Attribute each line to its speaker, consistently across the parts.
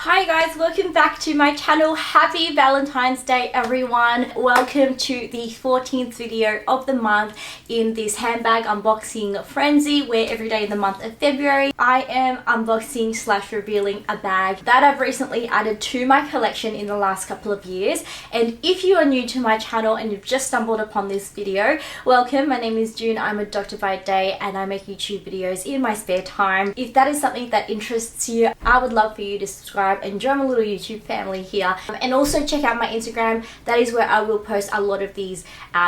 Speaker 1: Hi guys, welcome back to my channel. Happy Valentine's Day everyone. Welcome to the 14th video of the month in this handbag unboxing frenzy where every day in the month of February I am unboxing / revealing a bag that I've recently added to my collection in the last couple of years. And if you are new to my channel and you've just stumbled upon this video, welcome. My name is June. I'm a doctor by day and I make YouTube videos in my spare time. If that is something that interests you, I would love for you to subscribe and join my little YouTube family here, and also check out my Instagram. That is where I will post a lot of these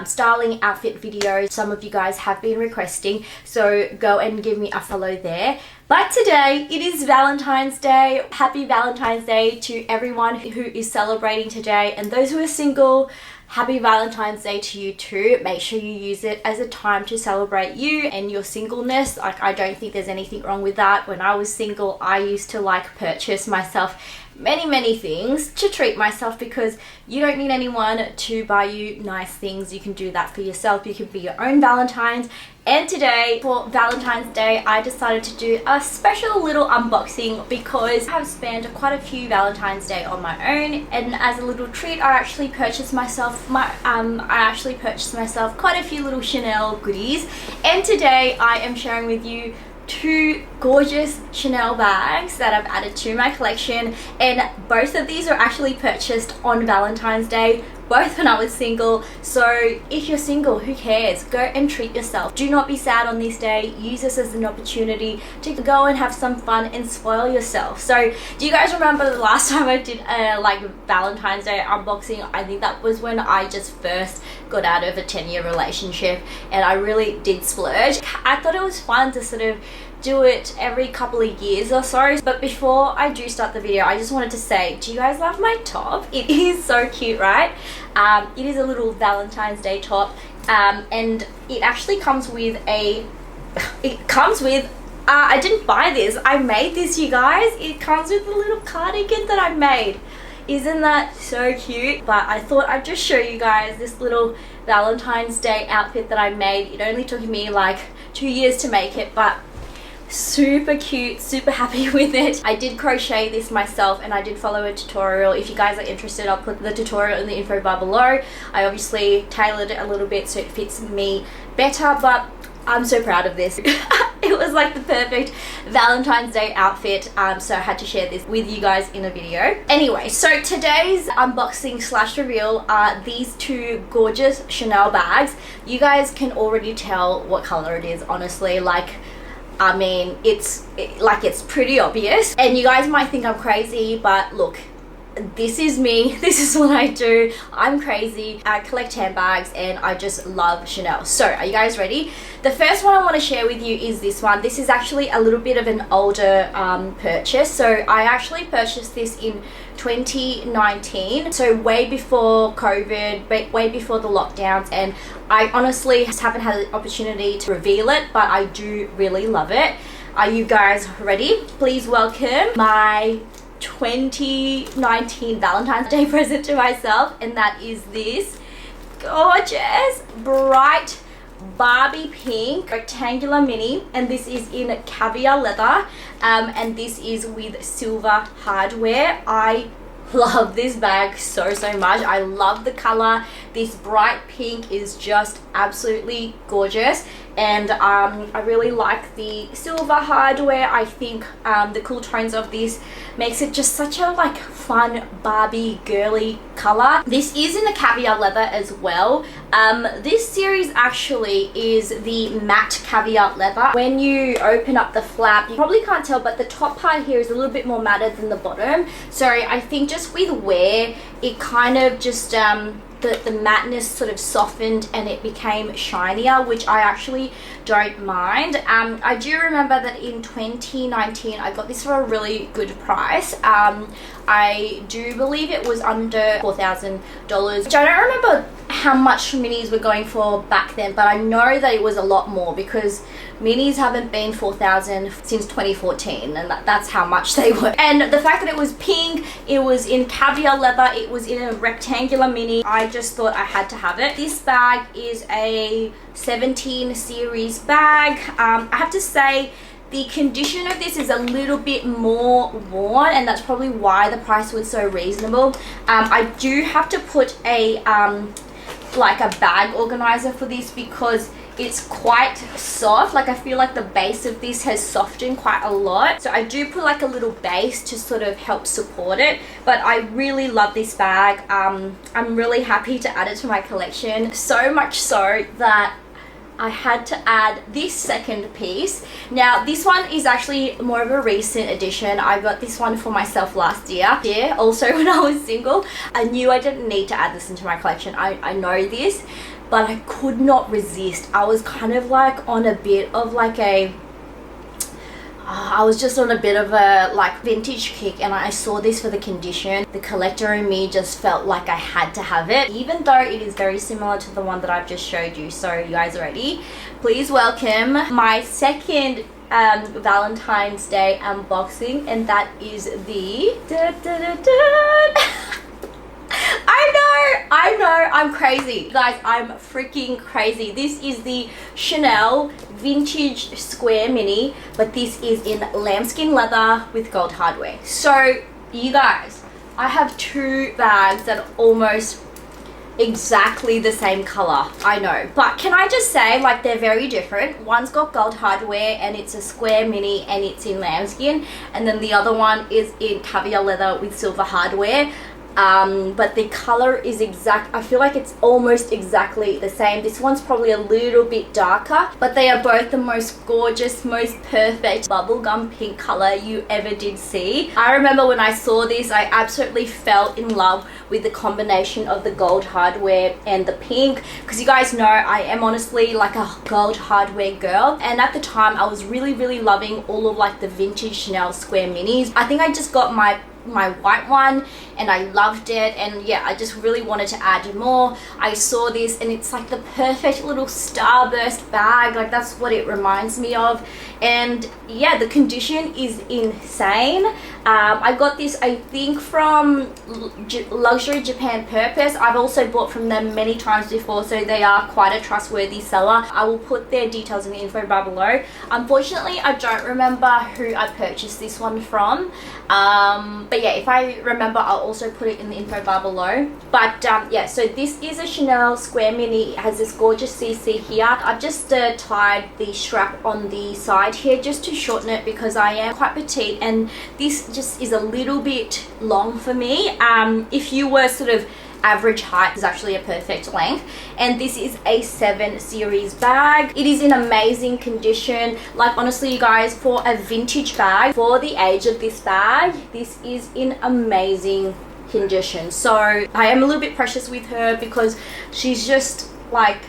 Speaker 1: styling outfit videos some of you guys have been requesting, so go and give me a follow there. But today it is Valentine's Day. Happy Valentine's Day to everyone who is celebrating today, and those who are single, happy Valentine's Day to you too. Make sure you use it as a time to celebrate you and your singleness. Like, I don't think there's anything wrong with that. When I was single, I used to purchase myself many things to treat myself, because you don't need anyone to buy you nice things. You can do that for yourself. You can be your own Valentine's. And today for Valentine's Day I decided to do a special little unboxing because I have spent quite a few Valentine's Day on my own, and as a little treat I actually purchased myself quite a few little Chanel goodies. And today I am sharing with you two gorgeous Chanel bags that I've added to my collection, and both of these are actually purchased on Valentine's Day, both when I was single. So if you're single, who cares? Go and treat yourself. Do not be sad on this day. Use this as an opportunity to go and have some fun and spoil yourself. So do you guys remember the last time I did a Valentine's Day unboxing? I think that was when I just first got out of a 10-year relationship and I really did splurge. I thought it was fun to sort of do it every couple of years or so. But before I do start the video, I just wanted to say, do you guys love my top? It is so cute, right? It is a little Valentine's Day top, and it actually comes with I didn't buy this, I made this, you guys. It comes with a little cardigan that I made. Isn't that so cute? But I thought I'd just show you guys this little Valentine's Day outfit that I made. It only took me 2 years to make it, but super cute, super happy with it. I did crochet this myself and I did follow a tutorial. If you guys are interested, I'll put the tutorial in the info bar below. I obviously tailored it a little bit so it fits me better, but I'm so proud of this. It was the perfect Valentine's Day outfit, so I had to share this with you guys in a video. Anyway, so today's unboxing / reveal are these two gorgeous Chanel bags. You guys can already tell what color it is, honestly. I mean, it's pretty obvious, and you guys might think I'm crazy, but look, this is me. This is what I do. I'm crazy. I collect handbags and I just love Chanel. So are you guys ready? The first one I want to share with you is this one. This is actually a little bit of an older purchase. So I actually purchased this in 2019, so way before COVID, but way before the lockdowns, and I honestly just haven't had the opportunity to reveal it, but I do really love it. Are you guys ready? Please welcome my 2019 Valentine's Day present to myself, and that is this gorgeous bright Barbie pink rectangular mini, and this is in caviar leather, and this is with silver hardware. I love this bag so much. I love the color. This bright pink is just absolutely gorgeous, and I really like the silver hardware. I think the cool tones of this makes it just such a fun Barbie girly color. This is in the caviar leather as well. This series actually is the matte caviar leather. When you open up the flap, you probably can't tell, but the top part here is a little bit more matted than the bottom. So I think just with wear, it kind of just the matteness sort of softened and it became shinier, which I actually don't mind. I do remember that in 2019 I got this for a really good price. I do believe it was under $4,000, which I don't remember how much minis were going for back then, but I know that it was a lot more because minis haven't been $4,000 since 2014, and that's how much they were. And the fact that it was pink, it was in caviar leather, it was in a rectangular mini, I just thought I had to have it. This bag is a 17 series bag. I have to say The condition of this is a little bit more worn, and that's probably why the price was so reasonable. I do have to put a like a bag organizer for this because it's quite soft. Like I feel like the base of this has softened quite a lot, so I do put like a little base to sort of help support it. But I really love this bag. I'm really happy to add it to my collection, so much so that I had to add this second piece. Now this one is actually more of a recent addition. I got this one for myself last year. Yeah, also when I was single. I knew I didn't need to add this into my collection. I know this, but I could not resist. I was kind of like on a bit of like a I was just on a bit of a like vintage kick, and I saw this for the condition. The collector in me just felt like I had to have it, even though it is very similar to the one that I've just showed you. So you guys are ready? Please welcome my second Valentine's Day unboxing, and that is the I know, I'm crazy. Guys, I'm freaking crazy. This is the Chanel Vintage Square Mini, but this is in lambskin leather with gold hardware. So, you guys, I have two bags that are almost exactly the same color. I know, but can I just say, like, they're very different. One's got gold hardware and it's a square mini and it's in lambskin, and then the other one is in caviar leather with silver hardware. But the color is exact. I feel like it's almost exactly the same. This one's probably a little bit darker, but they are both the most gorgeous, most perfect bubblegum pink color you ever did see. I remember when I saw this, I absolutely fell in love with the combination of the gold hardware and the pink, because you guys know I am honestly like a gold hardware girl, and at the time I was really loving all of like the vintage Chanel square minis. I think I just got my white one and I loved it, and yeah, I just really wanted to add more. I saw this and it's like the perfect little starburst bag. Like, that's what it reminds me of. And yeah, the condition is insane. I got this, I think, from Luxury Japan Purpose. I've also bought from them many times before, so they are quite a trustworthy seller. I will put their details in the info bar below. Unfortunately, I don't remember who I purchased this one from, but yeah, if I remember, I'll also put it in the info bar below. But yeah, so this is a Chanel Square Mini. It has this gorgeous CC here. I've just tied the strap on the side here just to shorten it, because I am quite petite and this just is a little bit long for me. If you were sort of average height, is actually a perfect length. And this is a 7 series bag. It is in amazing condition. Like, honestly, you guys, for a vintage bag, for the age of this bag, this is in amazing condition. So I am a little bit precious with her because she's just like,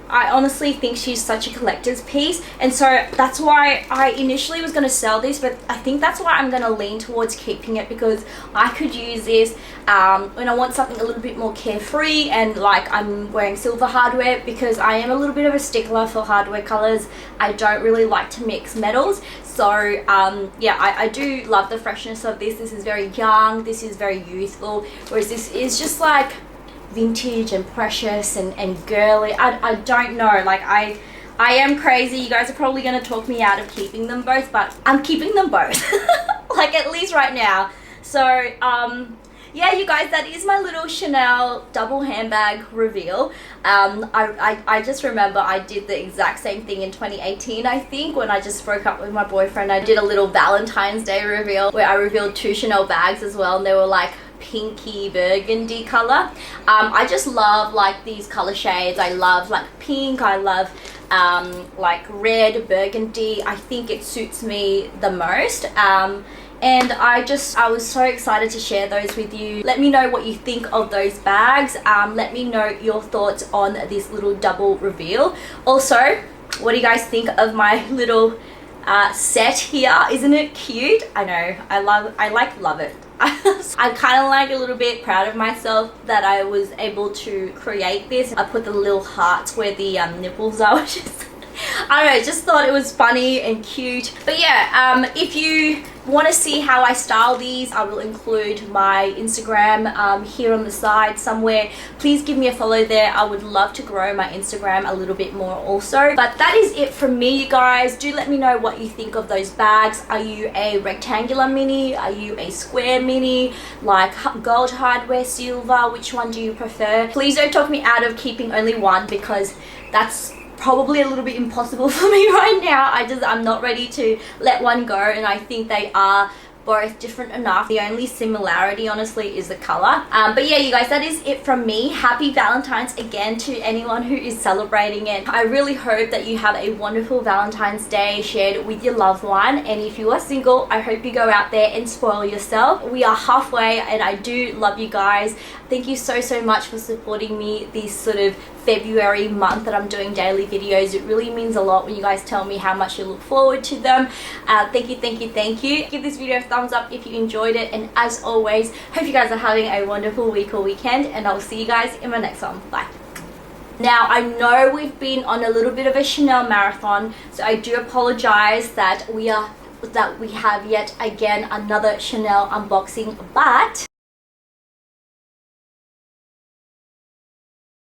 Speaker 1: I honestly think she's such a collector's piece, and so that's why I initially was going to sell this, but I think that's why I'm going to lean towards keeping it, because I could use this when I want something a little bit more carefree, and like I'm wearing silver hardware because I am a little bit of a stickler for hardware colors. I don't really like to mix metals. So yeah, I do love the freshness of this. This is very young, this is very youthful, whereas this is just like vintage and precious and girly. I don't know, like I am crazy. You guys are probably going to talk me out of keeping them both, but I'm keeping them both like, at least right now. So yeah, you guys, that is my little Chanel double handbag reveal. I just remember I did the exact same thing in 2018, I think, when I just broke up with my boyfriend. I did a little Valentine's Day reveal where I revealed 2 Chanel bags as well, and they were like pinky burgundy color. I just love like these color shades. I love like pink, I love like red, burgundy. I think it suits me the most. And I was so excited to share those with you. Let me know what you think of those bags. Let me know your thoughts on this little double reveal. Also, what do you guys think of my little set here? Isn't it cute? I know, I love it. I'm kind of like a little bit proud of myself that I was able to create this. I put the little hearts where the nipples are, which is, I don't know, just thought it was funny and cute. But yeah, if you want to see how I style these, I will include my Instagram here on the side somewhere. Please give me a follow there. I would love to grow my Instagram a little bit more also. But that is it from me, you guys. Do let me know what you think of those bags. Are you a rectangular mini? Are you a square mini? Like gold hardware, silver? Which one do you prefer? Please don't talk me out of keeping only one, because that's probably a little bit impossible for me right now. I'm not ready to let one go, and I think they are both different enough. The only similarity honestly is the color. But yeah, you guys, that is it from me. Happy Valentine's again to anyone who is celebrating it. I really hope that you have a wonderful Valentine's Day shared with your loved one, and if you are single, I hope you go out there and spoil yourself. We are halfway, and I do love you guys. Thank you so much for supporting me this sort of February month that I'm doing daily videos. It really means a lot when you guys tell me how much you look forward to them. Thank you. Give this video a thumbs up if you enjoyed it, and as always, hope you guys are having a wonderful week or weekend, and I'll see you guys in my next one. Bye. Now, I know we've been on a little bit of a Chanel marathon, so I do apologize that we have yet again another Chanel unboxing, but